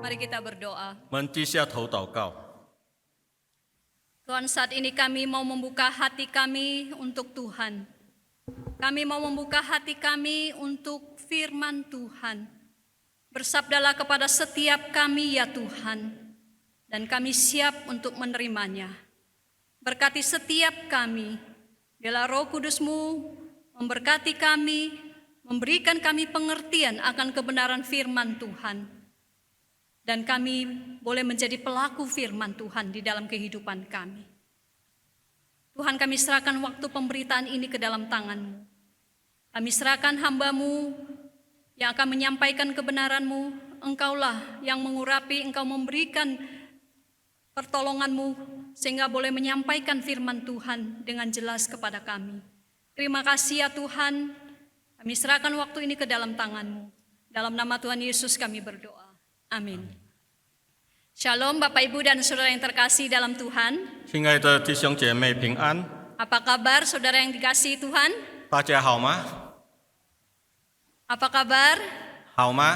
Mari kita berdoa. 我们低下头祷告。 Tuhan, saat ini kami mau membuka hati kami untuk Tuhan. Kami mau membuka hati kami untuk firman Tuhan. Bersabdalah kepada setiap kami ya Tuhan, dan kami siap untuk menerimanya. Berkati setiap kami, biarlah Roh Kudus-Mu memberkati kami, memberikan kami pengertian akan kebenaran firman Tuhan. Dan kami boleh menjadi pelaku firman Tuhan di dalam kehidupan kami. Tuhan, kami serahkan waktu pemberitaan ini ke dalam tangan-Mu. Kami serahkan hamba-Mu yang akan menyampaikan kebenaran-Mu. Engkaulah yang mengurapi, Engkau memberikan pertolongan-Mu sehingga boleh menyampaikan firman Tuhan dengan jelas kepada kami. Terima kasih ya Tuhan, kami serahkan waktu ini ke dalam tangan-Mu. Dalam nama Tuhan Yesus kami berdoa. Amin. Shalom Bapak Ibu dan Saudara yang terkasih dalam Tuhan. 亲爱的弟兄姐妹平安， Apa kabar Saudara yang dikasihi Tuhan? 大家好吗？ Apa kabar? 好吗？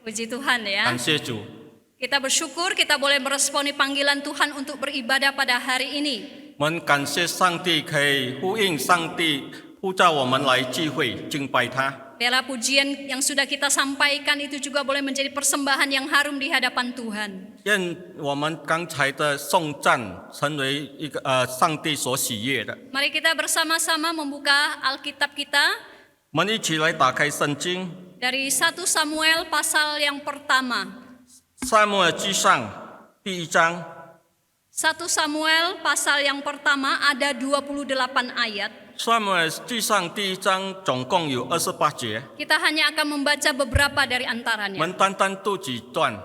Puji Tuhan ya. 感谢主， Kita bersyukur kita boleh meresponi panggilan Tuhan untuk beribadah pada hari ini. 我们感谢上帝可以呼应上帝呼召我们来聚会敬拜他。 Biarlah pujian yang sudah kita sampaikan itu juga boleh menjadi persembahan yang harum di hadapan Tuhan. 愿我们刚才的颂赞成为一个上帝所喜悦的。 Mari kita bersama-sama membuka Alkitab kita 我们一起来打开圣经， dari 1 Samuel pasal yang pertama. 撒母耳记上第1章。 1 Samuel pasal yang pertama ada 28 ayat. 撒母耳记上第1章总共有28节， Kita hanya akan membaca beberapa dari 我 antaranya. 们单单读几段。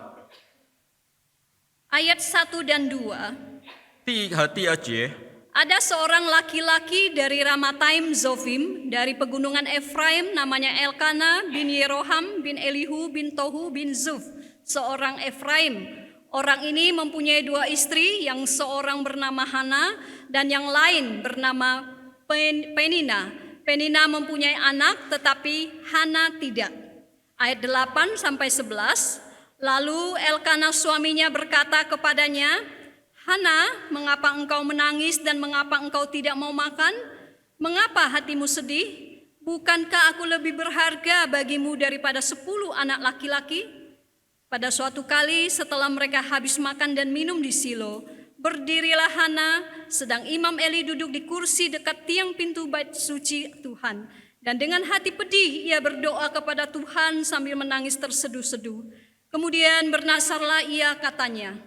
Ayat 1 dan 2. 第1和第2节， Ada seorang laki-laki dari Ramataim Zofim, dari pegunungan Efraim, namanya Elkana bin Yeroham bin Elihu bin Tohu bin Zuf, seorang Efraim. Orang ini mempunyai 2 istri, yang seorang bernama Hana dan yang lain bernama Penina. Penina mempunyai anak tetapi Hana tidak. Ayat 8 sampai 11. Lalu Elkana suaminya berkata kepadanya, Hana, mengapa engkau menangis dan mengapa engkau tidak mau makan? Mengapa hatimu sedih? Bukankah aku lebih berharga bagimu daripada 10 anak laki-laki? Pada suatu kali setelah mereka habis makan dan minum di Silo, berdirilah Hana, sedang Imam Eli duduk di kursi dekat tiang pintu bait suci Tuhan. Dan dengan hati pedih ia berdoa kepada Tuhan sambil menangis terseduh-seduh. Kemudian bernasarlah ia, katanya,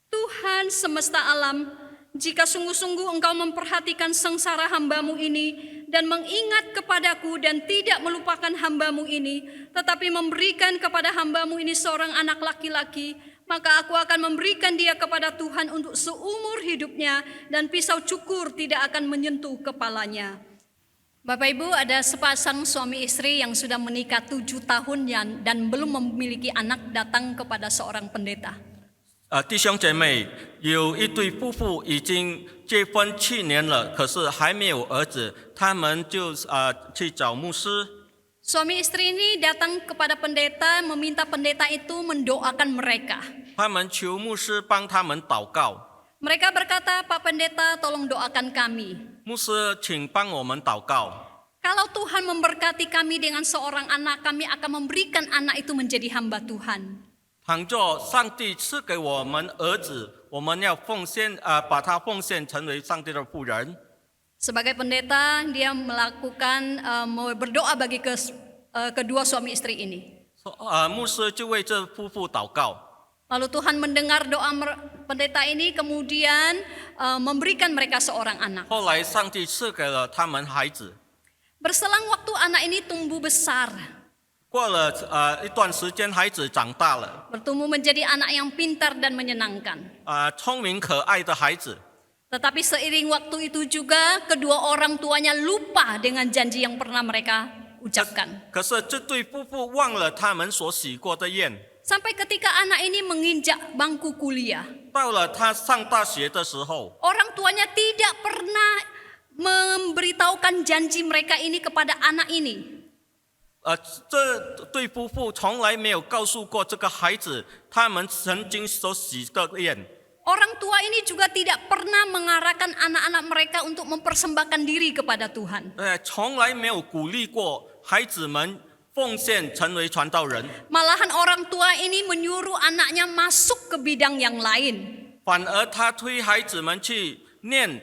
Tuhan semesta alam, jika sungguh-sungguh engkau memperhatikan sengsara hambamu ini dan mengingat kepadaku dan tidak melupakan hambamu ini, tetapi memberikan kepada hambamu ini seorang anak laki-laki, maka aku akan memberikan dia kepada Tuhan untuk seumur hidupnya dan pisau cukur tidak akan menyentuh kepalanya. Bapak Ibu, ada sepasang suami istri yang sudah menikah 7 tahun dan belum memiliki anak datang kepada seorang pendeta. 弟兄姐妹，有一对夫妇已经结婚7年了，可是还没有儿子，他们就去找牧师。 Suami istri ini datang kepada pendeta, meminta pendeta itu mendoakan mereka. 他们求牧师帮他们祷告。 Mereka berkata, Pak Pendeta, tolong doakan kami. 牧师，请帮我们祷告。 Kalau Tuhan memberkati kami dengan seorang anak, kami akan memberikan anak itu menjadi hamba Tuhan. 倘若上帝赐给我们儿子，我们要奉献把他奉献成为上帝的妇人。 Sebagai pendeta, dia melakukan berdoa bagi kedua suami istri ini. 牧师就为这夫妇祷告。 Lalu Tuhan mendengar doa pendeta ini, kemudian memberikan mereka seorang anak. 后来上帝赐给了他们孩子。 Berselang waktu anak ini tumbuh besar. 过了一段时间，孩子长大了， Bertumbuh menjadi anak yang pintar dan menyenangkan. 聪明可爱的孩子。 Tetapi seiring waktu itu juga kedua orang tuanya lupa dengan janji yang pernah mereka ucapkan. 可是这对夫妇忘了他们所许过的愿。 Sampai ketika anak ini menginjak bangku kuliah, 到了他上大学的时候， orang tuanya tidak pernah memberitahukan janji mereka ini kepada anak ini. 这对夫妇从来没有告诉过这个孩子他们曾经所许的愿。 Orang tua ini juga tidak pernah mengarahkan anak-anak mereka untuk mempersembahkan diri kepada Tuhan. 从来没有鼓励过孩子们奉献成为传道人， Malahan orang tua ini menyuruh anaknya masuk ke bidang yang lain. 反而他推孩子们去念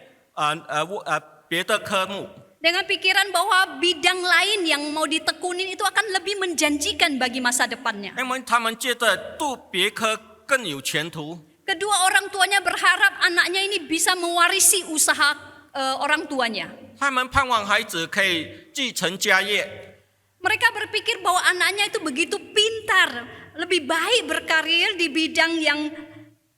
别的科目， Dengan pikiran bahwa bidang lain yang mau ditekunin itu akan lebih menjanjikan bagi masa depannya. 因为他们觉得读别科更有前途。 Kedua orang tuanya berharap anaknya ini bisa mewarisi usaha orang tuanya. 他们盼望孩子可以继承家业， Mereka berpikir bahwa anaknya itu begitu pintar, lebih baik berkarir di bidang yang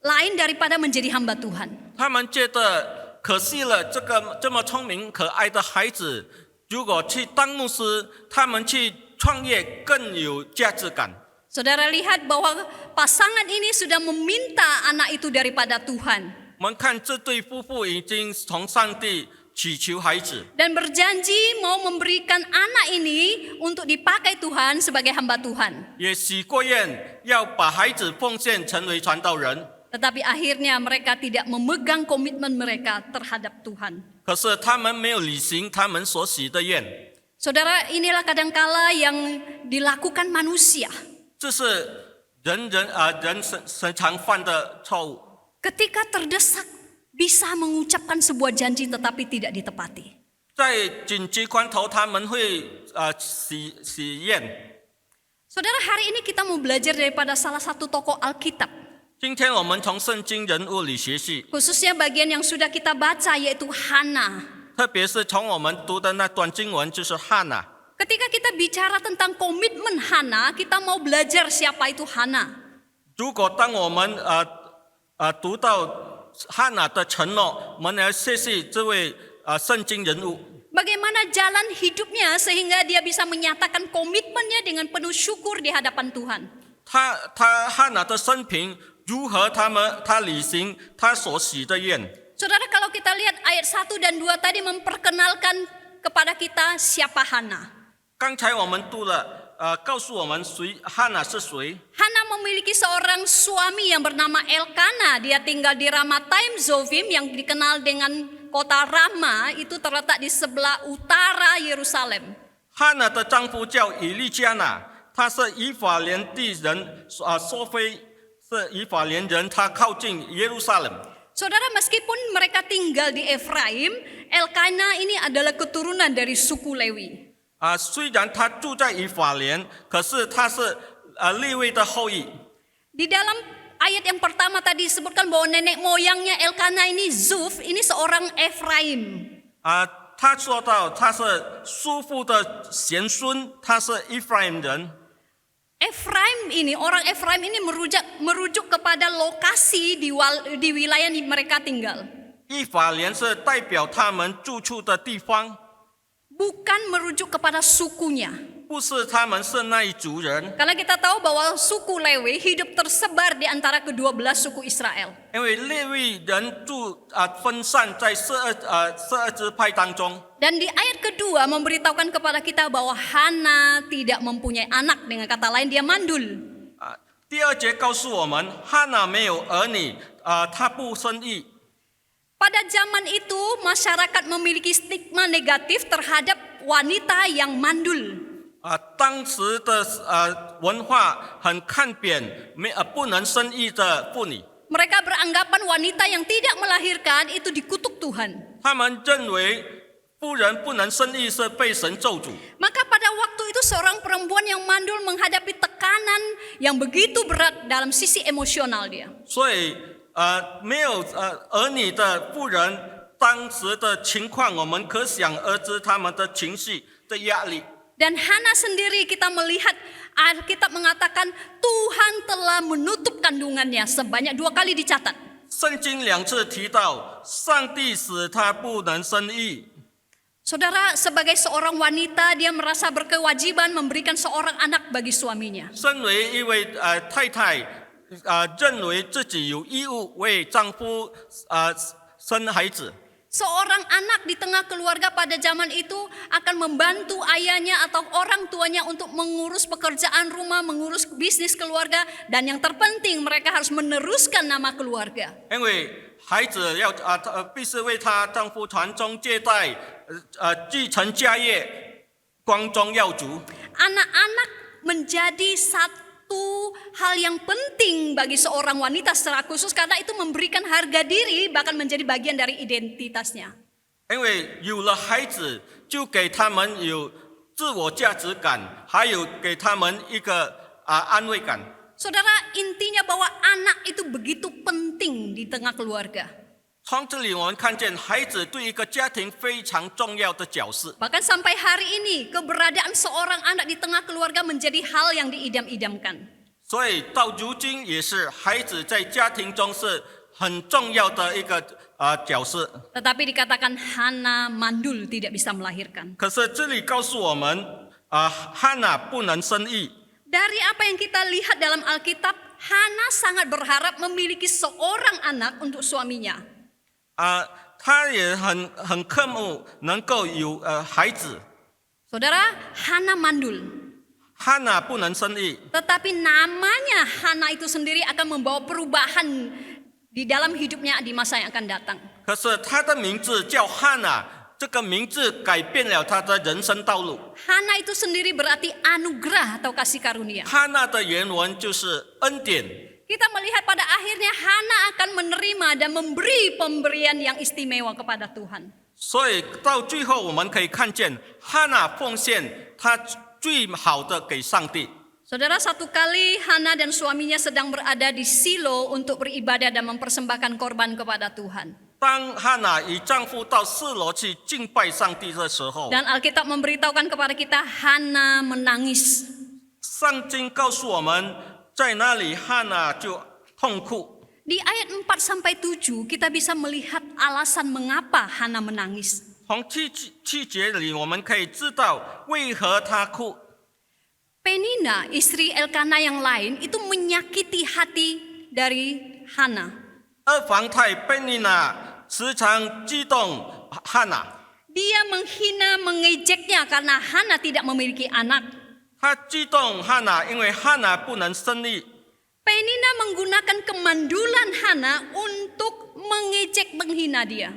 lain daripada menjadi hamba Tuhan. 他们觉得可惜了这个这么聪明可爱的孩子，如果去当牧师，他们去创业更有价值感。 Saudara lihat bahwa pasangan ini sudah meminta anak itu daripada Tuhan. 我们看这对夫妇已经从上帝祈求孩子， Dan berjanji mau memberikan anak ini untuk dipakai Tuhan sebagai hamba Tuhan. 也许过愿要把孩子奉献成为传道人。 Tetapi akhirnya mereka tidak memegang komitmen mereka terhadap Tuhan. 可是他们没有履行他们所许的愿， Saudara, inilah kadangkala yang dilakukan manusia. 这是人常犯的错误。 Ketika terdesak bisa mengucapkan sebuah janji tetapi tidak ditepati. 在紧急关头，他们会许愿。 Saudara, hari ini kita mau belajar daripada salah satu tokoh Alkitab. 今天我们从圣经人物里学习， Khususnya bagian yang sudah kita baca yaitu Hana. 特别是从我们读的那段经文，就是哈拿。 Ketika kita bicara tentang komitmen Hana, kita mau belajar siapa itu Hana. 如果当我们读到哈拿的承诺，我们要学习这位圣经人物。 Bagaimana jalan hidupnya sehingga dia bisa menyatakan komitmennya dengan penuh syukur di hadapan Tuhan. 哈拿的生平如何他履行他所许的愿。 Saudara, kalau kita lihat ayat 1 dan 2 tadi memperkenalkan kepada kita siapa Hana. 刚才我们读了，告诉我们哈拿是谁。 Hana memiliki seorang suami yang bernama Elkana. Dia tinggal di Ramataim Zofim yang dikenal dengan kota Rama, itu terletak di sebelah utara Yerusalem. 哈拿的丈夫叫以利加拿，他是以法莲地人，索非是以法莲人，他靠近耶路撒冷。 Saudara, meskipun mereka tinggal di Efraim, Elkana ini adalah keturunan dari suku Lewi. 虽然他住在以法莲，可是他是利未的后裔。 Di dalam ayat yang pertama tadi disebutkan bahwa nenek moyangnya Elkana ini Zuf, ini seorang Efraim. 他说到他是叔父的贤孙，他是以法莲人。 Efraim ini, orang Efraim ini merujuk kepada lokasi di wilayah yang mereka tinggal. 以法莲是代表他们住处的地方， Bukan merujuk kepada sukunya. 不是他们是那一族人。 Karena kita tahu bahwa suku Lewi hidup tersebar di antara ke-12 suku Israel. 因为利未人分散在12支派当中。 Dan di ayat kedua memberitahukan kepada kita bahwa Hana tidak mempunyai anak. Dengan kata lain dia mandul. 第二节告诉我们，哈拿没有儿女，他不生育。 Pada zaman itu masyarakat memiliki stigma negatif terhadap wanita yang mandul. 当时的文化很看扁不能生育的妇女。 Mereka beranggapan wanita yang tidak melahirkan itu dikutuk Tuhan. 他们认为妇人不能生育是被神咒诅。 Maka pada waktu itu seorang perempuan yang mandul menghadapi tekanan yang begitu berat dalam sisi emosional dia. 所以没有儿女的妇人当时的情况，我们可想而知他们的情绪的压力。 Dan Hana sendiri kita melihat Alkitab mengatakan Tuhan telah menutup kandungannya sebanyak 2 kali dicatat. 圣经2次提到，上帝使她不能生育。 Saudara, sebagai seorang wanita dia merasa berkewajiban memberikan seorang anak bagi suaminya. 身为一位太太，认为自己有义务为丈夫生孩子。Seorang anak di tengah keluarga pada zaman itu akan membantu ayahnya atau orang tuanya untuk mengurus pekerjaan rumah, mengurus bisnis keluarga, dan yang terpenting mereka harus meneruskan nama keluarga. 因为孩子要必须为她丈夫传宗接代，继承家业，光宗耀祖。 Anak-anak menjadi satu hal yang penting bagi seorang wanita secara khusus karena itu memberikan harga diri bahkan menjadi bagian dari identitasnya. 因为有了孩子，就给他们有自我价值感，还有给他们一个安慰感。 Saudara, intinya bahwa anak itu begitu penting di tengah keluarga. 从这里我们看见孩子对一个家庭非常重要的角色。 Bahkan sampai hari ini keberadaan seorang anak di tengah keluarga menjadi hal yang diidam-idamkan. 所以到如今也是孩子在家庭中是很重要的一个角色。 Tetapi dikatakan Hana mandul tidak bisa melahirkan. 可是这里告诉我们汉娜不能生育。 Dari apa yang kita lihat dalam Alkitab, Hana sangat berharap memiliki seorang anak untuk suaminya. 她也很渴慕能够有孩子。 Saudara, Hana mandul. 汉娜不能生育， Tetapi namanya Hana itu sendiri akan membawa perubahan di dalam hidupnya di masa yang akan datang. 可是她的名字叫汉娜，这个名字改变了她的人生道路。 Hana itu sendiri berarti anugerah atau kasih karunia. 汉娜的原文就是恩典。 Kita melihat pada akhirnya Hana akan menerima dan memberi pemberian yang istimewa kepada Tuhan. 所以到最后我们可以看见汉娜奉献她最好的给上帝。 Saudara, satu kali Hana dan suaminya sedang berada di Silo untuk beribadah dan mempersembahkan korban kepada Tuhan. 当汉娜与丈夫到示罗去敬拜上帝的时候， Dan Alkitab memberitahukan kepada kita Hana menangis. 上经告诉我们，在那里汉娜就痛哭。 Di ayat 4 sampai 7 kita bisa melihat alasan mengapa Hana menangis. 从七节里我们可以知道为何她哭。 Penina, istri Elkana yang lain itu menyakiti hati dari Hana. 二房太贝尼娜时常激动汉娜， Dia menghina, mengejeknya karena Hana tidak memiliki anak. 她激动汉娜，因为汉娜不能生育。 Penina menggunakan kemandulan Hana untuk mengejek, menghina dia.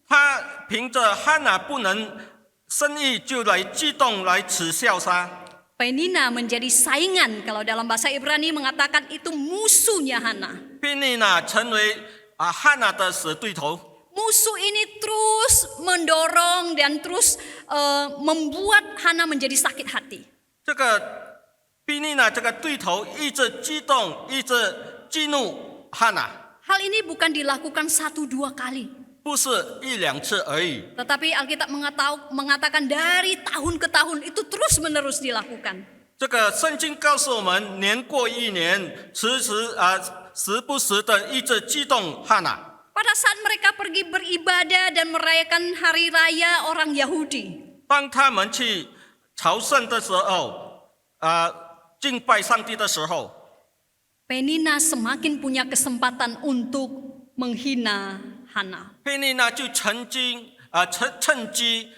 她凭着汉娜不能生育就来激动来耻笑她。 Penina menjadi saingan, kalau dalam bahasa Ibrani mengatakan itu musuhnya Hana. 贝尼娜成为汉娜的死对头。 Musuh ini terus mendorong dan terus membuat Hana menjadi sakit hati. 这个贝尼娜这个对头一直激动，一直激怒汉娜， Hal ini bukan dilakukan 1-2 kali. 不是一两次而已。 Tetapi Alkitab mengatakan dari tahun ke tahun itu terus menerus dilakukan. 这个圣经告诉我们，年过一年，时不时的一直激动汉娜。 Pada saat mereka pergi beribadah dan merayakan hari raya orang Yahudi, 当他们去朝圣的时候，敬拜上帝的时候， Penina semakin punya kesempatan untuk menghina Hana. 贝尼娜就趁机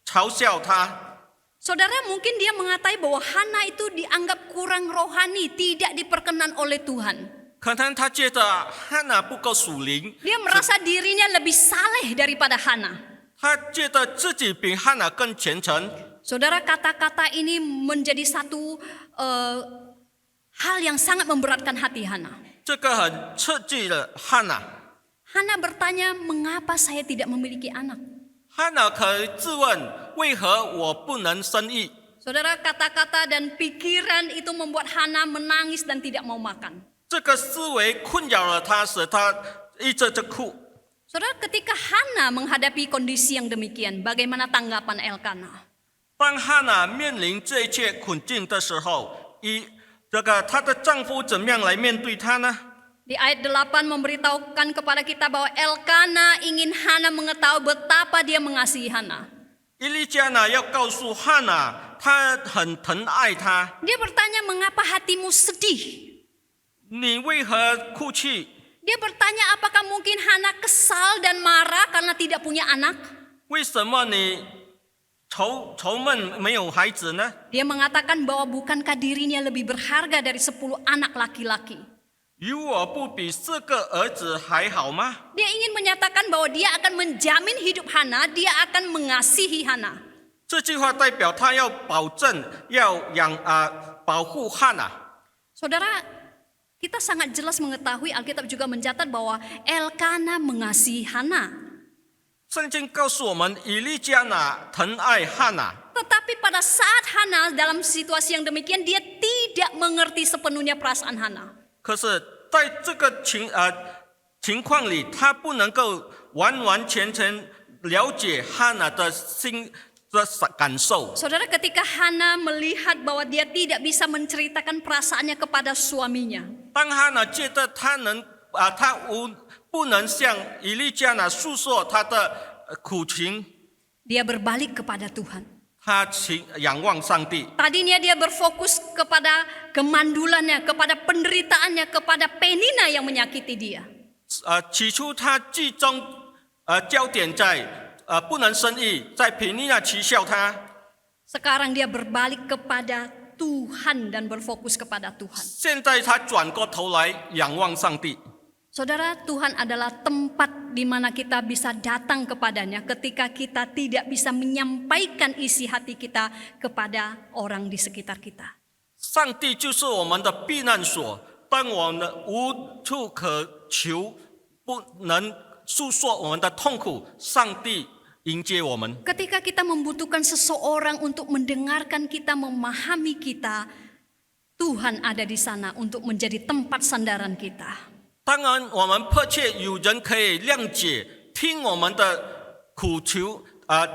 嘲笑他。 Saudara, mungkin dia mengatakan bahwa Hana itu dianggap kurang rohani, tidak diperkenan oleh Tuhan. 可能他觉得汉娜不够属灵， Dia merasa dirinya lebih saleh daripada Hana. 他觉得自己比汉娜更虔诚。 Saudara, kata-kata ini menjadi satu hal yang sangat memberatkan hati Hana. 这个很刺激了汉娜。 Hana bertanya, mengapa saya tidak memiliki anak? 汉娜可以自问，为何我不能生育？ Saudara, kata-kata dan pikiran itu membuat Hana menangis dan tidak mau makan. 这个思维困扰了他，使他一直在哭。 Saudara, ketika Hana menghadapi kondisi yang demikian, bagaimana tanggapan Elkana? 当汉娜面临这一切困境的时候，她的丈夫怎么样来面对她呢？ Di ayat 8 memberitahukan kepada kita bahwa Elkana ingin Hana mengetahui betapa dia mengasihi Hana. 伊利加呢要告诉汉娜，她很疼爱她。 Dia bertanya, mengapa hatimu sedih? 你为何哭泣？ Dia bertanya apakah mungkin Hana kesal dan marah karena tidak punya anak? 为什么你愁闷没有孩子呢？ Dia mengatakan bahwa bukankah dirinya lebih berharga dari 10 anak laki-laki? 有我不比4个儿子还好吗？ Dia ingin menyatakan bahwa dia akan menjamin hidup Hana, dia akan mengasihi Hana. 这句话代表他要保证要保护汉娜。 Saudara, kita sangat jelas mengetahui Alkitab juga mencatat bahwa Elkana mengasihi Hana. 圣经告诉我们，以利加拿疼爱汉娜， Tetapi pada saat Hana dalam situasi yang demikian, dia tidak mengerti sepenuhnya perasaan Hana. 可是在这个情况里，他不能够完完全全了解汉娜的心的感受。 Saudara, ketika Hana melihat bahwa dia tidak bisa menceritakan perasaannya kepada suaminya, 当汉娜觉得他不能向以利加拿诉说他的苦情， dia berbalik kepada Tuhan. 他仰望上帝。 Tadinya dia berfokus kepada kemandulannya, kepada penderitaannya, kepada Penina yang menyakiti dia. 起初他集中焦点在不能生育，在皮尼亚取笑他。 Sekarang dia berbalik kepada Tuhan dan berfokus kepada Tuhan. 现在他转过头来仰望上帝。 Saudara, Tuhan adalah tempat di mana kita bisa datang kepadanya ketika kita tidak bisa menyampaikan isi hati kita kepada orang di sekitar kita. 上帝就是我们的避难所，当我们无处可求，不能诉说我们的痛苦，上帝迎接我们。 Ketika kita membutuhkan seseorang untuk mendengarkan kita, memahami kita, Tuhan ada di sana untuk menjadi tempat sandaran kita. 当然，我们迫切有人可以谅解、听我们的苦求，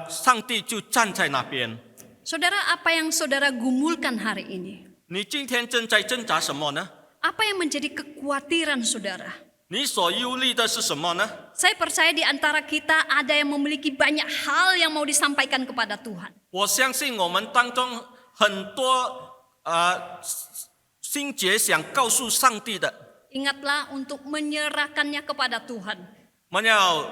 上帝就站在那边。 Saudara, apa yang saudara gumulkan hari ini? 你今天正在挣扎什么呢？ Apa yang menjadi kekhawatiran saudara? 你所忧虑的是什么呢？ Saya percaya di antara kita ada yang memiliki banyak hal yang mau disampaikan kepada Tuhan. 我相信我们当中很多心结想告诉上帝的。 Ingatlah untuk menyerahkannya kepada Tuhan. 我们要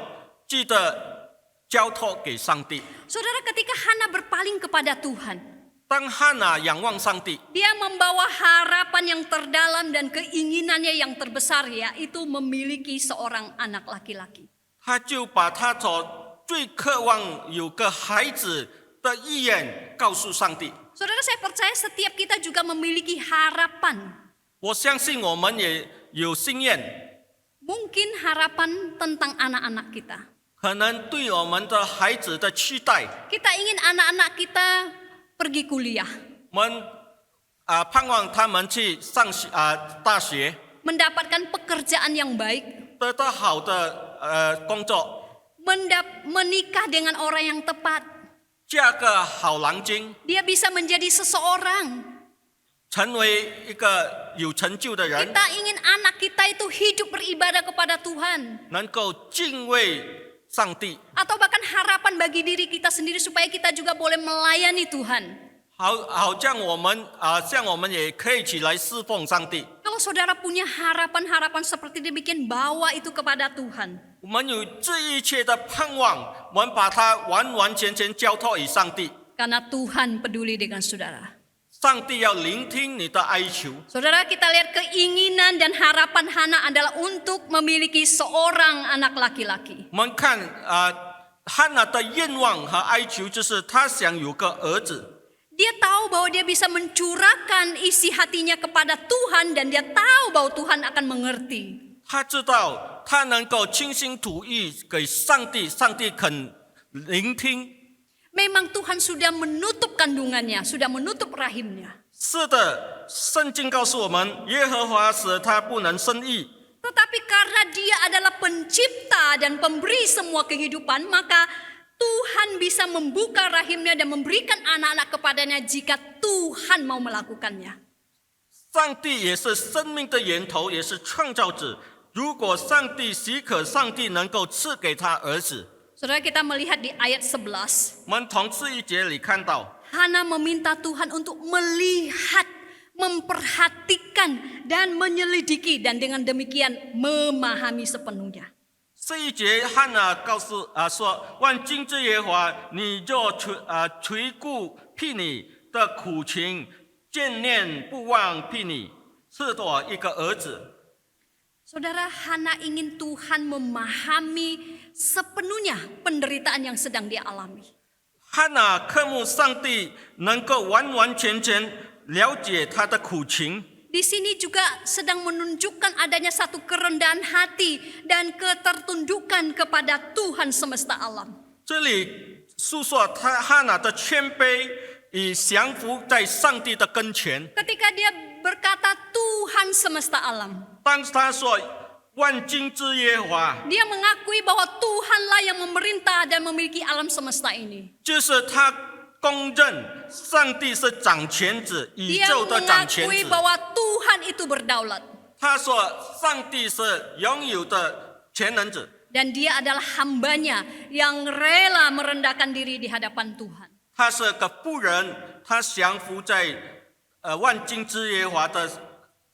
记得交托给上帝。 Saudara, ketika Hana berpaling kepada Tuhan, 当汉娜仰望上帝， dia membawa harapan yang terdalam dan keinginannya yang terbesar, yaitu memiliki seorang anak laki-laki. 他就把他所最渴望有个孩子的意愿告诉上帝。 Saudara, saya percaya setiap kita juga memiliki harapan. 我相信我们也有心愿， Mungkin harapan tentang anak-anak kita. 可能对我们的孩子的期待， Kita ingin anak-anak kita pergi kuliah, 我们盼望他们去上大学， mendapatkan pekerjaan yang baik, 得到好的工作， menikah dengan orang yang tepat. 嫁个好郎君， Dia bisa menjadi seseorang. 成为一个有成就的人， Kita ingin anak kita itu hidup beribadah kepada Tuhan. 能够敬畏上帝， Atau bahkan harapan bagi diri kita sendiri supaya kita juga boleh melayani Tuhan. 好像我们也可以起来侍奉上帝。 Kalau saudara punya harapan-harapan seperti demikian, bawa itu kepada Tuhan. 我们有这一切的盼望，我们把它完完全全交托于上帝。 Karena Tuhan peduli dengan saudara. 上帝要聆听你的哀求。 Saudara, kita lihat keinginan dan harapan Hana adalah untuk memiliki seorang anak laki-laki. 我们看汉娜的愿望和哀求，就是她想有个儿子。 Dia tahu bahwa dia bisa mencurahkan isi hatinya kepada Tuhan dan dia tahu bahwa Tuhan akan mengerti. 他知道他能够倾心吐意给上帝，上帝肯聆听。 Memang Tuhan sudah menutup kandungannya, sudah menutup rahimnya. 是的，圣经告诉我们，耶和华使他不能生育。 Tetapi karena dia adalah pencipta dan pemberi semua kehidupan, maka Tuhan bisa membuka rahimnya dan memberikan anak-anak kepadanya jika Tuhan mau melakukannya. 上帝也是生命的源头，也是创造者。如果上帝许可，上帝能够赐给他儿子。 Saudara, kita melihat di ayat 11. 我们从11节里看到， Hana meminta Tuhan untuk melihat, memperhatikan dan menyelidiki dan dengan demikian memahami sepenuhnya. 这一节汉娜告诉说，万军之耶和华，你就垂顾婢女的苦情，眷念不忘婢女，赐我一个儿子。 Saudara, Hana ingin Tuhan memahami sepenuhnya penderitaan yang sedang dia alami. 汉娜渴慕上帝能够完完全全了解她的苦情。 Di sini juga sedang menunjukkan adanya satu kerendahan hati dan ketertundukan kepada Tuhan semesta alam. 这里诉说汉娜的谦卑与降服在上帝的跟前。 Ketika dia berkata Tuhan semesta alam, 当他说万军之耶和华， dia mengakui bahwa Tuhanlah yang memerintah dan memiliki alam semesta ini. 就是他公认上帝是掌权者，宇 Dia 宙的掌权 mengakui 者。 bahwa Tuhan itu berdaulat 他说上帝是拥有的全能者， dan dia adalah hambanya yang rela merendahkan diri di hadapan Tuhan. 他是个妇人，他降服在万军之耶和华的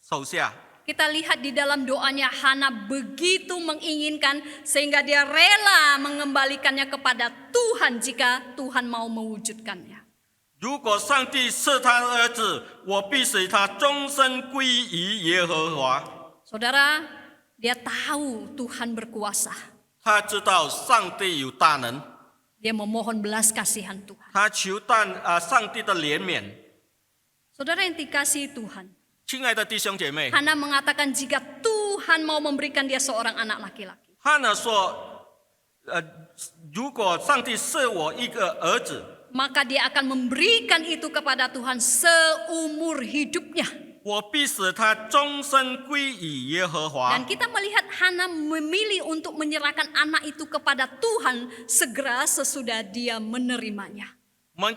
手下。 Kita lihat di dalam doanya Hana begitu menginginkan sehingga dia rela mengembalikannya kepada Tuhan jika Tuhan mau mewujudkannya. 如果上帝是他儿子，我必使他终身归于耶和华。 Saudara, dia tahu Tuhan berkuasa. 他知道上帝有大能， Dia memohon belas kasihan Tuhan. 他求上帝的怜悯。 Saudara yang dikasihi Tuhan, 亲爱的弟兄姐妹， Hana mengatakan jika Tuhan mau memberikan dia seorang anak laki-laki, 汉娜说，如果上帝是我一个儿子， maka dia akan memberikan itu kepada Tuhan seumur hidupnya. 我必使他终身归于耶和华。 Dan kita melihat Hana memilih untuk menyerahkan anak itu kepada Tuhan segera sesudah dia menerimanya. 我们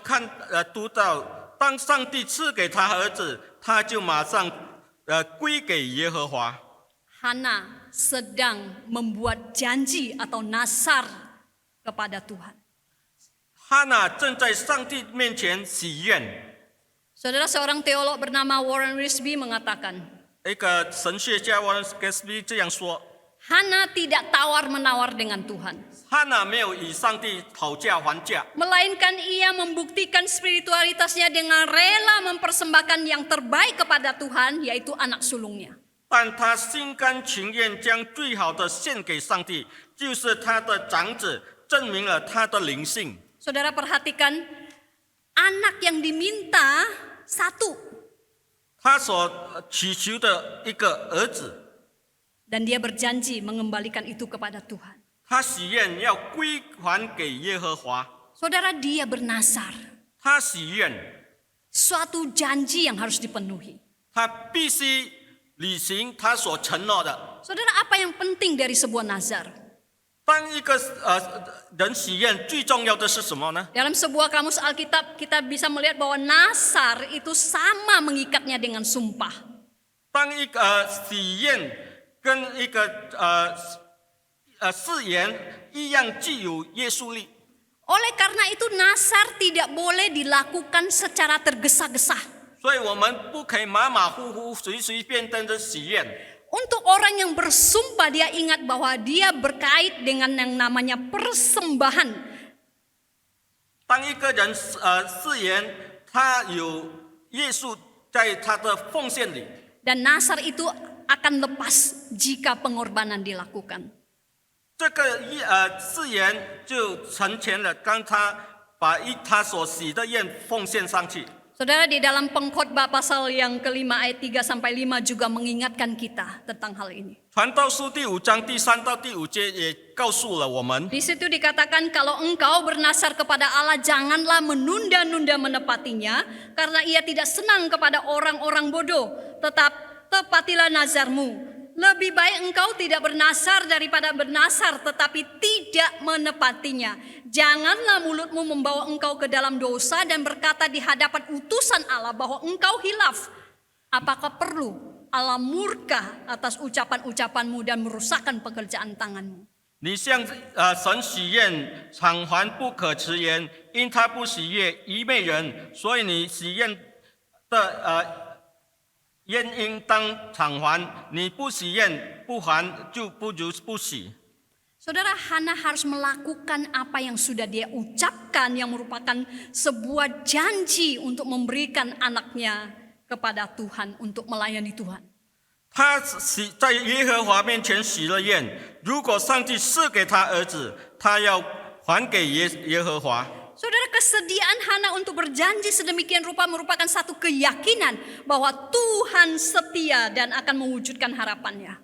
读到，当上帝赐给他儿子，他就马上归给耶和华。 Hana sedang membuat janji atau nasar kepada Tuhan. 哈娜正在上帝面前许愿。 Saudara, seorang teolog bernama Warren Wiersbe mengatakan, 一个神学家 Warren Wiersbe 这样说： Hana tidak tawar-menawar dengan Tuhan, 哈娜没有与上帝讨价还价， melainkan ia membuktikan spiritualitasnya dengan rela mempersembahkan yang terbaik kepada Tuhan, yaitu anak sulungnya. 但他心甘情愿将最好的献给上帝，就是他的长子，证明了他的灵性。 Saudara perhatikan, anak yang diminta satu, 他所祈求的一个儿子， dan dia berjanji mengembalikan itu kepada Tuhan. 他许愿要归还给耶和华。 Saudara, dia bernasar, 他许愿， suatu janji yang harus dipenuhi. 他必须履行他所承诺的。 Saudara, apa yang penting dari sebuah nazar? 当一个人许愿，最重要的是什么呢？ Dalam sebuah kamus Alkitab kita bisa melihat bahwa nasar itu sama mengikatnya dengan sumpah. 当一个许愿跟一个誓言一样具有约束力。 Oleh karena itu nasar tidak boleh dilakukan secara tergesa-gesa. 所以我们不可以马马虎虎、随随便便的许愿。 Untuk orang yang bersumpah, dia ingat bahwa dia berkait dengan yang namanya persembahan. 当一个人誓言，他有约束在他的奉献里， Dan nasar itu akan lepas jika pengorbanan dilakukan. 这个誓言就成全了。当他把他所许的愿奉献上去。 Saudara, di dalam Pengkhotbah pasal yang kelima ayat 3-5 juga mengingatkan kita tentang hal ini. 传道书第5章第3到第5节也告诉了我们， Di situ dikatakan kalau engkau bernasar kepada Allah janganlah menunda-nunda menepatinya karena ia tidak senang kepada orang-orang bodoh. Tepatilah nazarmu. Lebih baik engkau tidak bernasar daripada bernasar tetapi tidak menepatinya. Janganlah mulutmu membawa engkau ke dalam dosa dan berkata di hadapan utusan Allah bahwa engkau hilaf. Apakah perlu Allah murka atas ucapan-ucapanmu dan merusakkan pekerjaan tanganmu? 你向神许愿，偿还不可迟延，因他不喜悦愚昧人，所以你许愿的愿应当偿还，你不许愿，不还就不如不许。 Saudara, Hana harus melakukan apa yang sudah dia ucapkan yang merupakan sebuah janji untuk memberikan anaknya kepada Tuhan untuk melayani Tuhan. 他在耶和华面前许了愿，如果上帝赐给他儿子，他要还给耶和华。 Saudara, kesediaan Hana untuk berjanji sedemikian rupa merupakan satu keyakinan bahwa Tuhan setia dan akan mewujudkan harapannya.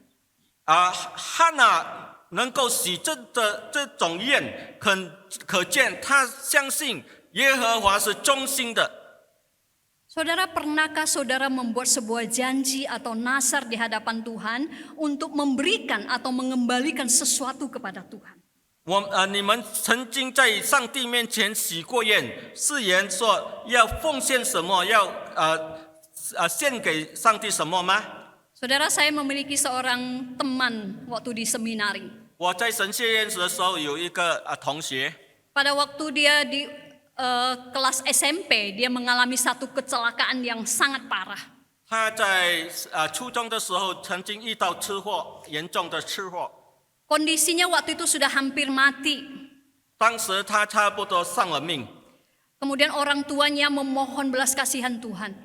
汉娜能够许这种愿，可见他相信耶和华是忠心的。 Saudara, pernahkah saudara membuat sebuah janji atau nasar di hadapan Tuhan untuk memberikan atau mengembalikan sesuatu kepada Tuhan? 你们曾经在上帝面前许过愿，誓言说要奉献什么，要献给上帝什么吗？ Saudara, saya memiliki seorang teman waktu di seminari. 我在神学院的时候有一个同学， Pada waktu dia di kelas SMP, dia mengalami satu kecelakaan yang sangat parah. 他在初中的时候曾经遇到车祸，严重的车祸。 Kondisinya waktu itu sudah hampir mati. 当时他差不多丧了命， Kemudian orang tuanya memohon belas kasihan Tuhan.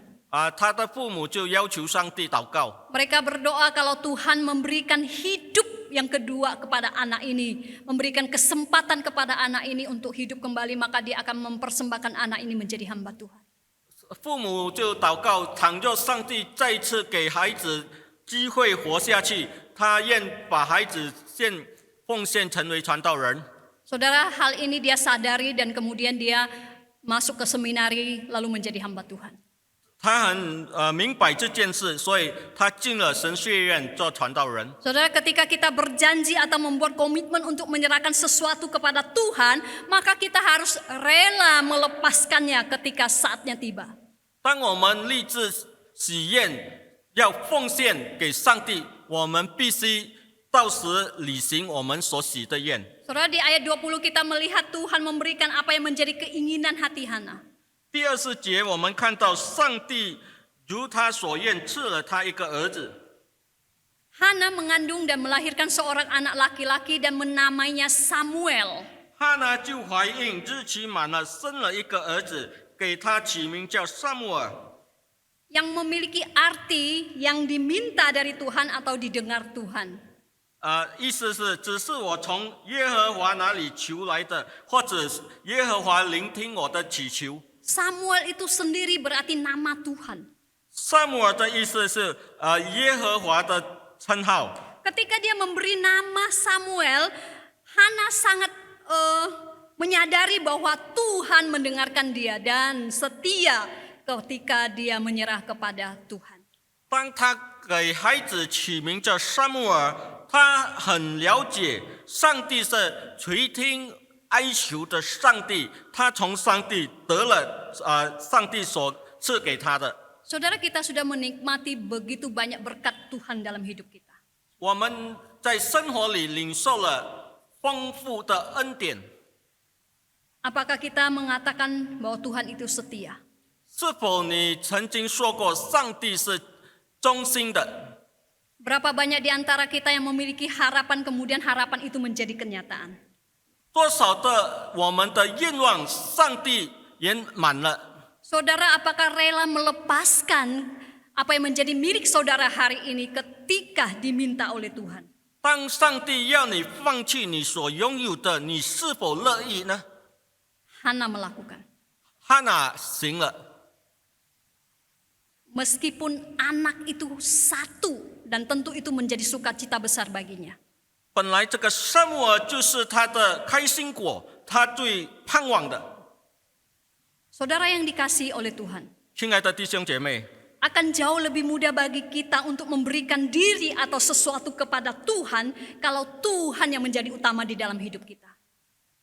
他的父母就要求上帝祷告。 Mereka berdoa kalau Tuhan memberikan hidup yang kedua kepada anak ini, memberikan kesempatan kepada anak ini untuk hidup kembali, maka dia akan mempersembahkan anak ini menjadi hamba Tuhan. 父母就祷告，倘若上帝再次给孩子机会活下去，他愿把孩子奉献成为传道人。 Saudara, hal ini dia sadari dan kemudian dia masuk ke seminari lalu menjadi hamba Tuhan. 他很明白这件事，所以他进了神学院做传道人。 Saudara, ketika kita berjanji atau membuat komitmen untuk menyerahkan sesuatu kepada Tuhan, maka kita harus rela melepaskannya ketika saatnya tiba. 当我们立志许愿要奉献给上帝，我们必须到时履行我们所许的愿。 Saudara, di ayat 20 kita melihat Tuhan memberikan apa yang menjadi keinginan hati Hana. 第20节我们看到上帝如他所愿赐了他一个儿子。 Hana mengandung dan melahirkan seorang anak laki-laki dan menamainya Samuel. 哈拿就怀孕，日期满了，生了一个儿子，给他起名叫撒母耳。 Yang memiliki arti yang diminta dari Tuhan atau didengar Tuhan. 意思是只是我从耶和华那里求来的，或者耶和华聆听我的祈求。 Samuel itu sendiri berarti nama Tuhan. 撒母耳的意思是耶和华的称号。 Ketika dia memberi nama Samuel, Hana sangat menyadari bahwa Tuhan mendengarkan dia dan setia ketika dia menyerah kepada Tuhan. 当他给孩子起名叫撒母耳，他很了解上帝是垂听哀求的上帝，他从上帝得了上帝所赐给他的。 Saudara, kita sudah menikmati begitu banyak berkat Tuhan dalam hidup kita. 我们在生活里领受了丰富的恩典。 Apakah kita mengatakan bahwa Tuhan itu setia? 是否你曾经说过上帝是忠心的？ Berapa banyak di antara kita yang memiliki harapan kemudian harapan itu menjadi kenyataan? 多少的我们的愿望上帝圆满了？ Saudara, apakah rela melepaskan apa yang menjadi milik saudara hari ini ketika diminta oleh Tuhan? 当上帝要你放弃你所拥有的，你是否乐意呢？ Hana melakukan. 哈拿行了， Meskipun anak itu satu dan tentu itu menjadi sukacita besar baginya. 本来这个撒母耳就是他的开心果，他最盼望的。 Saudara yang dikasihi oleh Tuhan, 亲爱的弟兄姐妹， akan jauh lebih mudah bagi kita untuk memberikan diri atau sesuatu kepada Tuhan kalau Tuhan yang menjadi utama di dalam hidup kita.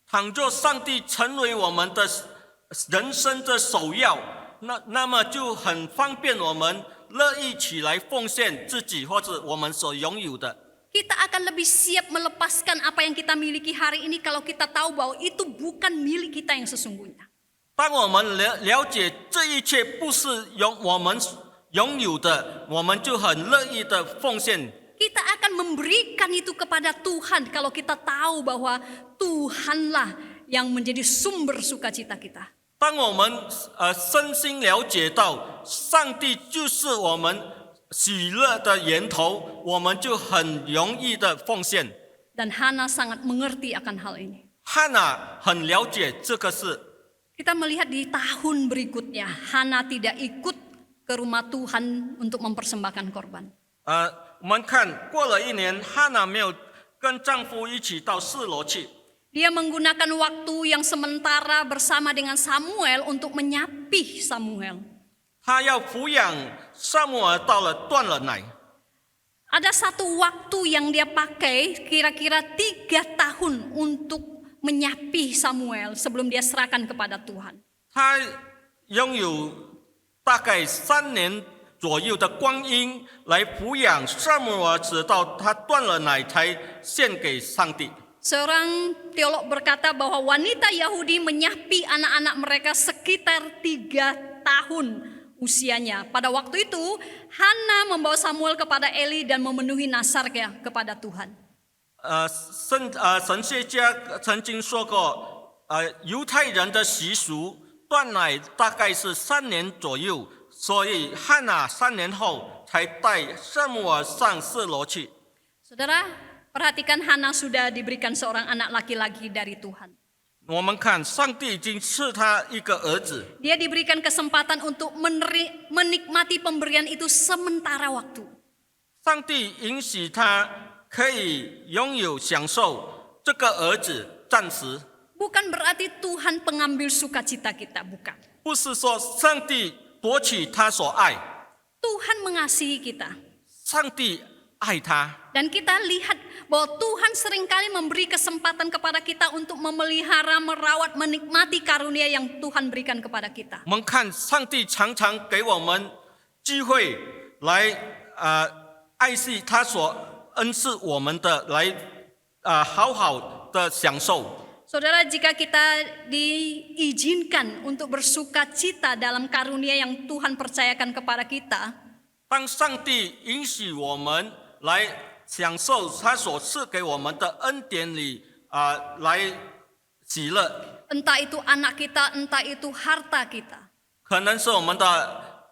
倘若上帝成为我们的人生的首要，那么就很方便我们乐意起来奉献自己或者我们所拥有的。 Kita akan lebih siap melepaskan apa yang kita miliki hari ini kalau kita tahu bahwa itu bukan milik kita yang sesungguhnya. 当我们了解这一切不是我们拥有的，我们就很乐意的奉献。 Kita akan memberikan itu kepada Tuhan kalau kita tahu bahwa Tuhanlah yang menjadi sumber sukacita kita. 当我们身心了解到上帝就是我们喜乐的源头，我们就很容易的奉献。 Dan Hana sangat mengerti akan hal ini. 汉娜很了解这个事。 Kita melihat di tahun berikutnya, Hana tidak ikut ke rumah Tuhan untuk mempersembahkan korban. 我们看过了1年，汉娜没有跟丈夫一起到示罗去， Dia menggunakan waktu yang sementara bersama dengan Samuel untuk menyapih Samuel. 她要抚养撒母耳到了断了奶。 Ada satu waktu yang dia pakai kira-kira 3 tahun untuk menyapih Samuel sebelum dia serahkan kepada Tuhan. 她拥有大概3年左右的光阴来抚养撒母耳，直到他断了奶才献给上帝。 Seorang teolog berkata bahwa wanita Yahudi menyapi anak-anak mereka sekitar 3 tahun usianya. Pada waktu itu, Hana membawa Samuel kepada Eli dan memenuhi nasarnya kepada Tuhan. 神学家曾经说过，犹太人的习俗断奶大概是3年左右，所以汉娜3年后才带撒母耳上示罗去。 Saudara, perhatikan Hana sudah diberikan seorang anak laki-laki dari Tuhan. 我们看，上帝已经赐他一个儿子， Dia diberikan kesempatan untuk menikmati pemberian itu sementara waktu. 上帝允许他可以拥有享受这个儿子暂时， Bukan berarti Tuhan pengambil sukacita kita, bukan. 不是说上帝夺取他所爱， Tuhan mengasihi kita. 上帝爱他。 Dan kita lihat bahwa Tuhan seringkali memberi kesempatan kepada kita untuk memelihara, merawat, menikmati karunia yang Tuhan berikan kepada kita. 我们看上帝常常给我们机会来爱惜他所恩赐我们的，来好好的享受。 Saudara, jika kita diizinkan untuk bersuka cita dalam karunia yang Tuhan percayakan kepada kita, 当上帝允许我们来享受他所赐给我们的恩典里来喜乐， entah itu anak kita, entah itu harta kita, 可能是我们的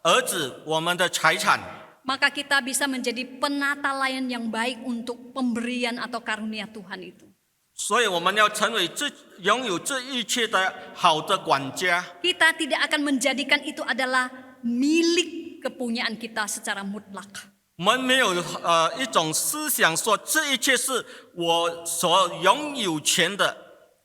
儿子、我们的财产， maka kita bisa menjadi penata layan yang baik untuk pemberian atau karunia Tuhan itu. 所以我们要成为拥有这一切的好的管家。 Kita tidak akan menjadikan itu adalah milik kepunyaan kita secara mutlak. 我们没有一种思想说这一切是我所拥有权的。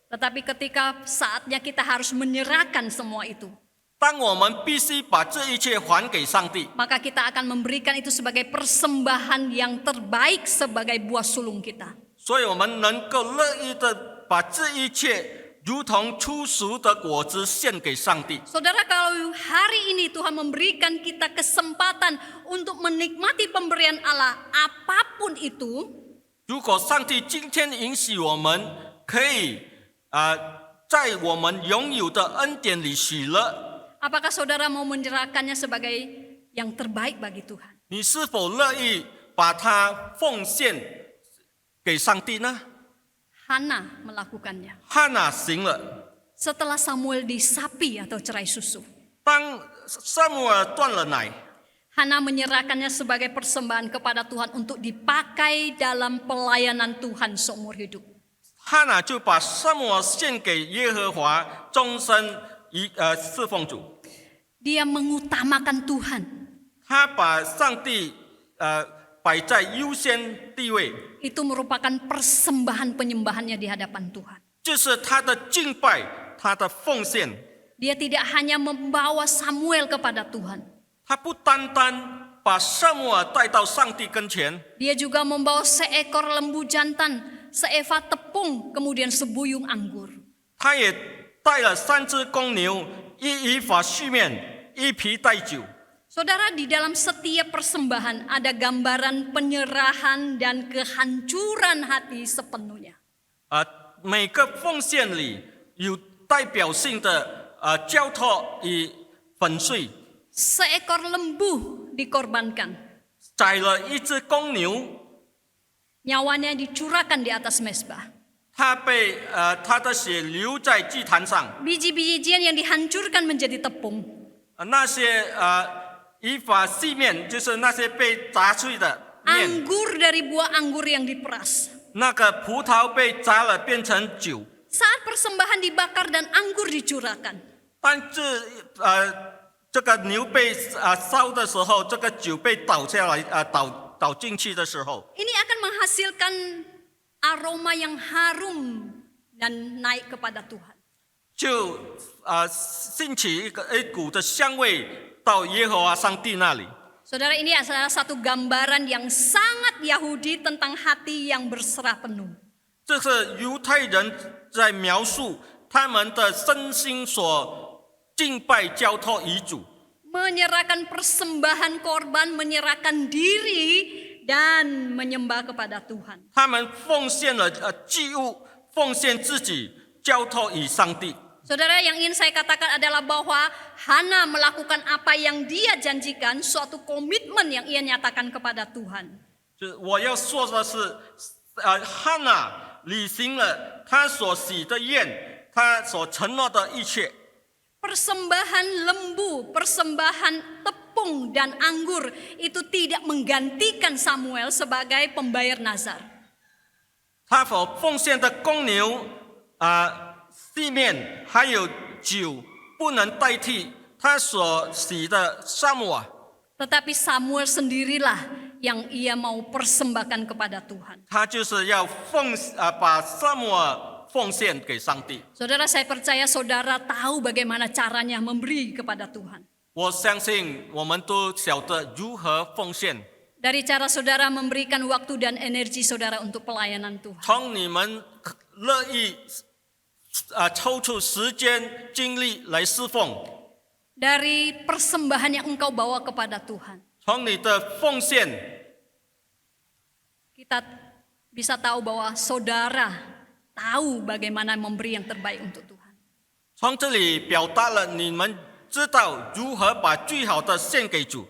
Tetapi ketika saatnya kita harus menyerahkan semua itu, 当我们必须把这一切还给上帝， maka kita akan memberikan itu sebagai persembahan yang terbaik sebagai buah sulung kita. 所以我们能够乐意的把这一切如同初熟的果子献给上帝。 Saudara, kalau hari ini Tuhan memberikan kita kesempatan untuk menikmati pemberian Allah apapun itu, 如果上帝今天允许我们可以在我们拥有的恩典里喜乐， apakah saudara mau menyerahkannya sebagai yang terbaik bagi Tuhan? 你是否乐意把它奉献给上帝呢？ Hana melakukannya. 汉娜行了。 Setelah Samuel disapi atau cerai susu, 当撒母耳断了奶， Hana menyerahkannya sebagai persembahan kepada Tuhan untuk dipakai dalam pelayanan Tuhan seumur hidup. 汉娜就把撒母耳献给耶和华，终身侍奉主。 Dia mengutamakan Tuhan. 他把上帝摆在优先地位， Itu merupakan persembahan penyembahannya di hadapan Tuhan. 就是他的敬拜，他的奉献。 Dia tidak hanya membawa Samuel kepada Tuhan. 他不单单把撒母耳带到上帝跟前， Dia juga membawa seekor lembu jantan, seeva tepung, kemudian sebuyung anggur. 他也带了3只公牛，1以法续面，1皮带酒。 Saudara, di dalam setiap persembahan ada gambaran penyerahan dan kehancuran hati sepenuhnya. 每个奉献里有代表性的交托与粉碎。 Seekor lembu dikorbankan. 宰了一只公牛， Nyawanya dicurahkan di atas mezbah. 他的血流在祭坛上， Biji-bijian yang dihancurkan menjadi tepung. 那些以法细面就是那些被砸碎的面， Anggur dari buah anggur yang diperas. 那个葡萄被砸了变成酒， Saat persembahan dibakar dan anggur dicurahkan, 但是这个牛被烧的时候，这个酒被倒下来倒进去的时候， ini akan menghasilkan aroma yang harum dan naik kepada Tuhan. 就兴起一股的香味到耶和华上帝那里。 Saudara, ini adalah satu gambaran yang sangat Yahudi tentang hati yang berserah penuh. 这是犹太人在描述他们的身心所敬拜交托遗嘱， Menyerahkan persembahan korban, menyerahkan diri dan menyembah kepada Tuhan. 他们奉献了祭物，奉献自己，交托与上帝。 Saudara, yang ingin saya katakan adalah bahwa Hana melakukan apa yang dia janjikan, suatu komitmen yang ia nyatakan kepada Tuhan. 就是我要说的是，汉娜履行了他所许的愿，他所承诺的一切。 Persembahan lembu, persembahan tepung dan anggur itu tidak menggantikan Samuel sebagai pembayar nazar. 他所奉献的公牛细面还有酒，不能代替他所许的撒母耳。 Tetapi Samuel sendirilah yang ia mau persembahkan kepada Tuhan. 他就是要把撒母耳奉献给上帝。 Saudara, saya percaya saudara tahu bagaimana caranya memberi kepada Tuhan. 我相信我们都晓得如何奉献。 Dari cara saudara memberikan waktu dan energi saudara untuk pelayanan Tuhan. 从你们乐意抽出时间精力来侍奉， Dari persembahan yang engkau bawa kepada Tuhan. 从你的奉献， Kita bisa tahu bahwa saudara tahu bagaimana memberi yang terbaik untuk Tuhan. 从这里表达了你们知道如何把最好的献给主。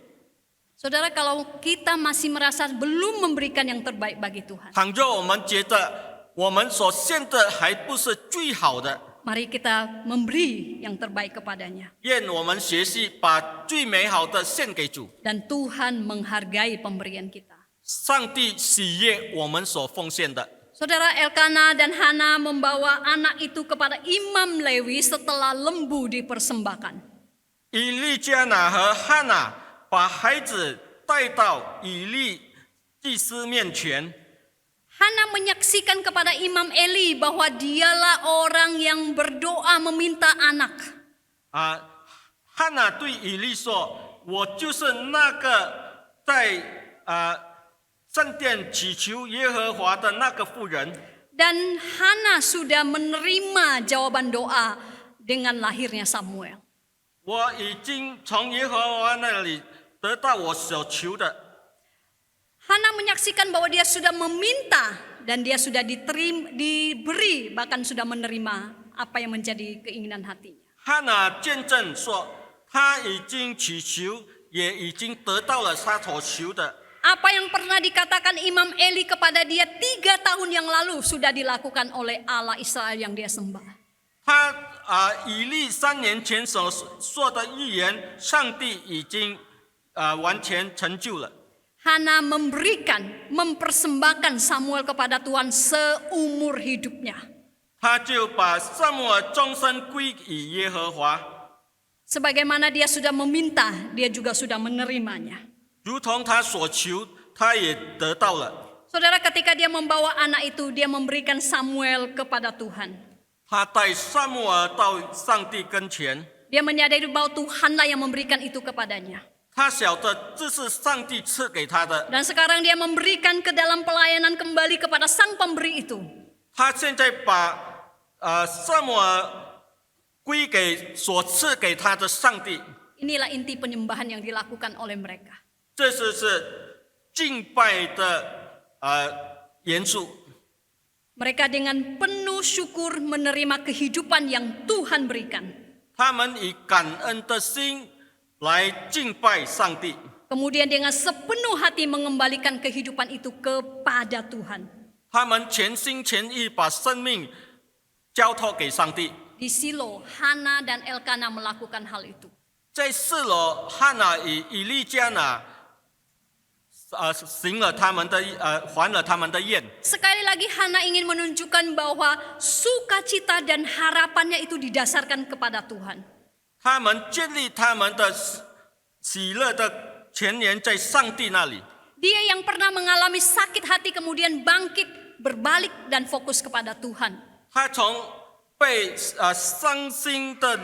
Saudara, kalau kita masih merasa belum memberikan yang terbaik bagi Tuhan, 倘若我们觉得我们所献的还不是最好的， mari kita memberi yang terbaik kepadanya. 愿我们学习把最美好的献给主。 Dan Tuhan menghargai pemberian kita. 上帝喜悦我们所奉献的。 Saudara, Elkana dan Hana membawa anak itu kepada Imam Lewi setelah lembu dipersembahkan. 以利加拿和哈拿把孩子带到以利祭司面前。 Hana menyaksikan kepada Imam Eli bahwa dialah orang yang berdoa meminta anak. 哈拿对以利说：“我就是那个在圣殿祈求耶和华的那个妇人。” Dan Hana sudah menerima jawaban doa dengan lahirnya Samuel. 我已经从耶和华那里得到我所求的。 Hana menyaksikan bahwa dia sudah meminta dan dia sudah diberi, bahkan sudah menerima apa yang menjadi keinginan hatinya. 哈拿见证说，他已经祈求，也已经得到了他所求的。 Apa yang pernah dikatakan Imam Eli kepada dia 3 tahun yang lalu sudah dilakukan oleh Allah Israel yang dia sembah. 以利3年前所说的预言，上帝已经完全成就了。 Hana mempersembahkan Samuel kepada Tuhan seumur hidupnya. 他就把撒母耳终身归于耶和华， Sebagaimana dia sudah meminta, dia juga sudah menerimanya. 如同他所求，他也得到了。 Saudara, ketika dia membawa anak itu, dia memberikan Samuel kepada Tuhan. 他带撒母耳到上帝跟前， Dia menyadari bahwa Tuhanlah yang memberikan itu kepadanya. 他晓得这是上帝赐给他的。 Dan sekarang dia memberikan ke dalam pelayanan kembali kepada sang pemberi itu. 他现在把撒母耳归给所赐给他的上帝。 Inilah inti penyembahan yang dilakukan oleh mereka. 这是敬拜的元素。 Mereka dengan penuh syukur menerima kehidupan yang Tuhan berikan. 他们以感恩的心来敬拜上帝。kemudian dengan sepenuh hati mengembalikan kehidupan itu kepada Tuhan. 他们全心全意把生命交托给上帝。 Di Silo, Hana dan Elkana melakukan hal itu. 在示罗，汉娜与以利加拿行了他们的还了他们的愿。 Sekali lagi Hana ingin menunjukkan bahwa sukacita dan harapannya itu didasarkan kepada Tuhan. 他们建立他们的喜乐的泉源在上帝那里。 Dia yang pernah mengalami sakit hati kemudian bangkit, berbalik dan fokus kepada Tuhan. 他从被伤心的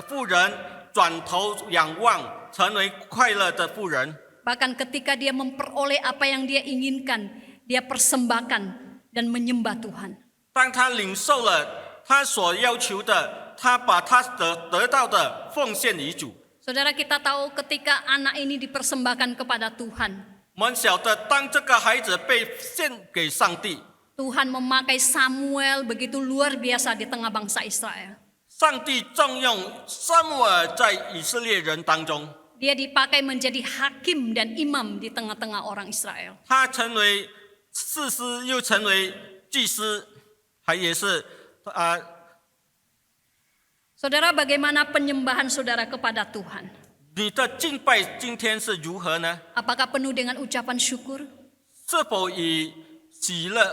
妇人转头仰望，成为快乐的妇人。 Bahkan ketika dia memperoleh apa yang dia inginkan, dia persembahkan dan menyembah Tuhan. 当他领受了他所要求的，他把他得到的奉献于主。 Saudara, kita tahu ketika anak ini dipersembahkan kepada Tuhan, 我们晓得，当这个孩子被献给上帝， Tuhan memakai Samuel begitu luar biasa di tengah bangsa Israel. 上帝重用撒母耳在以色列人当中， Dia dipakai menjadi hakim dan imam di tengah-tengah orang Israel. 他成为士师，又成为祭司，还也是Saudara, bagaimana penyembahan saudara kepada Tuhan? 你的敬拜今天是如何呢？ Apakah penuh dengan ucapan syukur? 是否以喜乐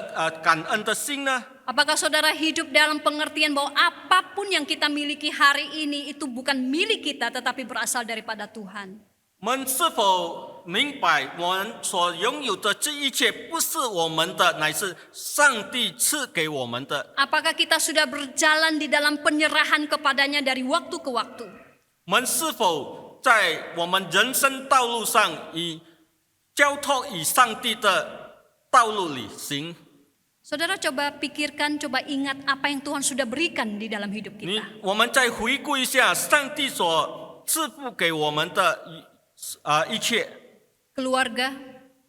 感恩的心呢？ Apakah saudara hidup dalam pengertian bahwa apapun yang kita miliki hari ini itu bukan milik kita tetapi berasal daripada Tuhan? 我们是否明白，我们所拥有的这一切不是我们的，乃是上帝赐给我们的？ Apakah kita sudah berjalan di dalam penyerahan kepadanya dari waktu ke waktu? 我们是否在我们人生道路上以交托与上帝的道路里行？ Saudara coba pikirkan, coba ingat apa yang Tuhan sudah berikan di dalam hidup kita. 我们再回顾一下上帝所赐福给我们的一切， Keluarga,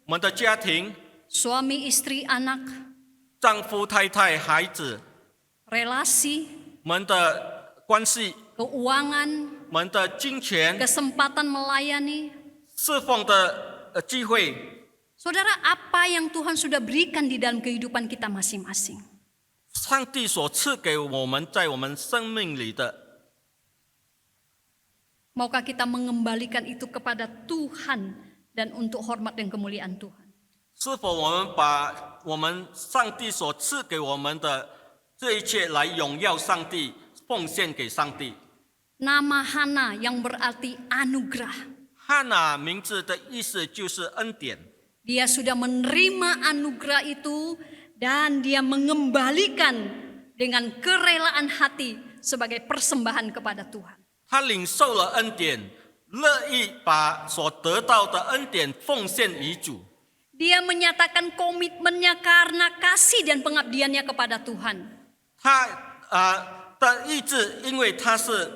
我们的家庭、 suami, istri, anak, 丈夫、太太、孩子， relasi, 我们的关系， keuangan, 我们的金钱、 kesempatan melayani. 侍奉的机会。 Saudara, apa yang Tuhan sudah berikan di dalam kehidupan kita masing-masing? 上帝所赐给我们在我们生命里的， Maukah kita mengembalikan itu kepada Tuhan dan untuk hormat dan kemuliaan Tuhan? 是否我们把我们上帝所赐给我们的这一切来荣耀上帝，奉献给上帝？ Nama Hana yang berarti anugerah. 汉娜名字的意思就是恩典， Dia sudah menerima anugerah itu dan dia mengembalikan dengan kerelaan hati sebagai persembahan kepada Tuhan. 他领受了恩典，乐意把所得到的恩典奉献于主。 Dia menyatakan komitmennya karena kasih dan pengabdiannya kepada Tuhan. 他的意志，因为他是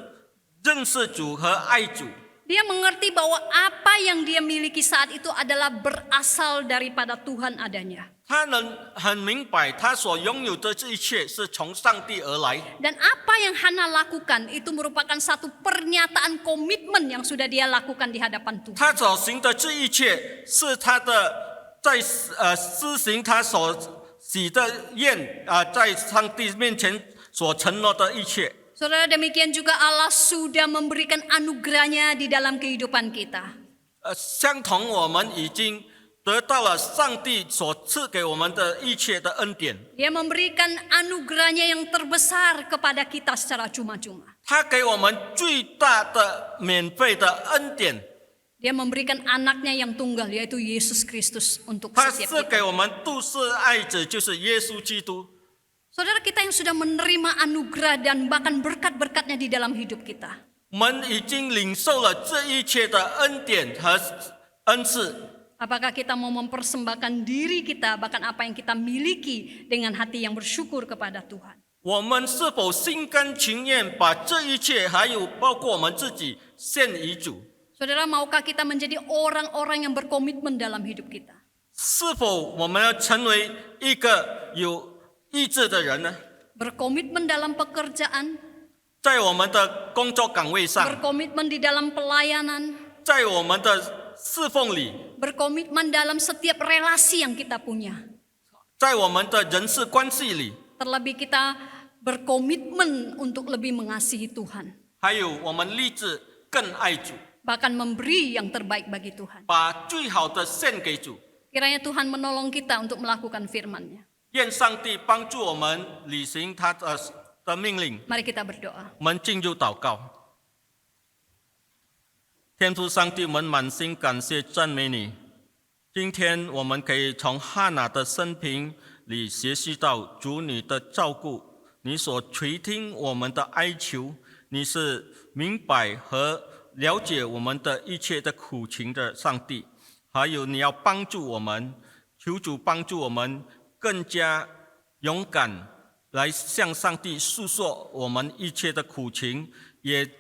认识主和爱主， Dia mengerti bahwa apa yang dia miliki saat itu adalah berasal daripada Tuhan adanya. 他能很明白，他所拥有的这一切是从上帝而来。 Dan apa yang Hana lakukan itu merupakan satu pernyataan komitmen yang sudah dia lakukan di hadapan Tuhan. 他所行的这一切是他的在施行他所许的愿在上帝面前所承诺的一切。 Saudara, demikian juga Allah sudah memberikan anugerahnya di dalam kehidupan kita. 相同，我们已经得到了上帝所赐给我们的一切的恩典。 Dia memberikan anugerahnya yang terbesar kepada kita secara cuma-cuma. 他给我们最大的免费的恩典， Dia memberikan anaknya yang tunggal, yaitu Yesus Kristus untuk 他 setiap 赐 kita. 给我们独生爱子，就是耶稣基督。 Saudara, kita yang sudah menerima anugerah dan bahkan berkat-berkatnya di dalam hidup kita. 我们已经领受了这一切的恩典和恩赐。 Apakah kita mau mempersembahkan diri kita, bahkan apa yang kita miliki dengan hati yang bersyukur kepada Tuhan? 我们是否心甘情愿把这一切，还有包括我们自己献于主？ Saudara, maukah kita menjadi orang-orang yang berkomitmen dalam hidup kita? 是否我们要成为一个有意志的人呢？ Berkomitmen dalam pekerjaan, 在我们的工作岗位上， berkomitmen di dalam pelayanan, 在我们的侍奉里， berkomitmen dalam setiap relasi yang kita punya. 在我们的人事关系里， Terlebih kita berkomitmen untuk lebih mengasihi Tuhan. 还有我们立志更爱主， Bahkan memberi yang terbaik bagi Tuhan. 把最好的献给主。 Kiranya Tuhan menolong kita untuk melakukan firman-Nya. 愿上帝帮助我们履行他的命令。 Mari kita berdoa. 我们进入祷告。天父上帝，我们满心感谢赞美你。今天我们可以从哈拿的生平里学习到主你的照顾，你所垂听我们的哀求，你是明白和了解我们的一切的苦情的上帝。还有你要帮助我们，求主帮助我们更加勇敢来向上帝诉说我们一切的苦情，也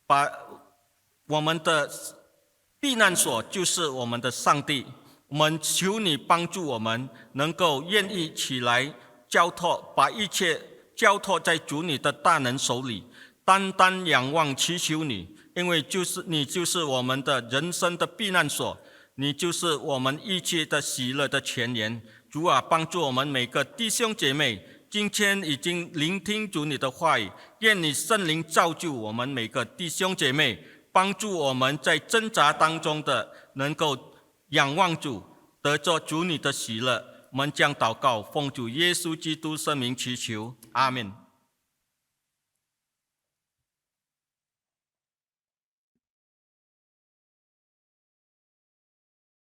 把我们的避难所就是我们的上帝。我们求你帮助我们，能够愿意起来交托，把一切交托在主你的大能手里，单单仰望祈求你，因为你就是我们的人生的避难所，你就是我们一切的喜乐的泉源。主啊，帮助我们每个弟兄姐妹，今天已经聆听主你的话语，愿你圣灵造就我们每个弟兄姐妹，帮助我们在挣扎当中的能够仰望主，得着主你的喜乐。我们将祷告奉主耶稣基督圣名祈求，阿们。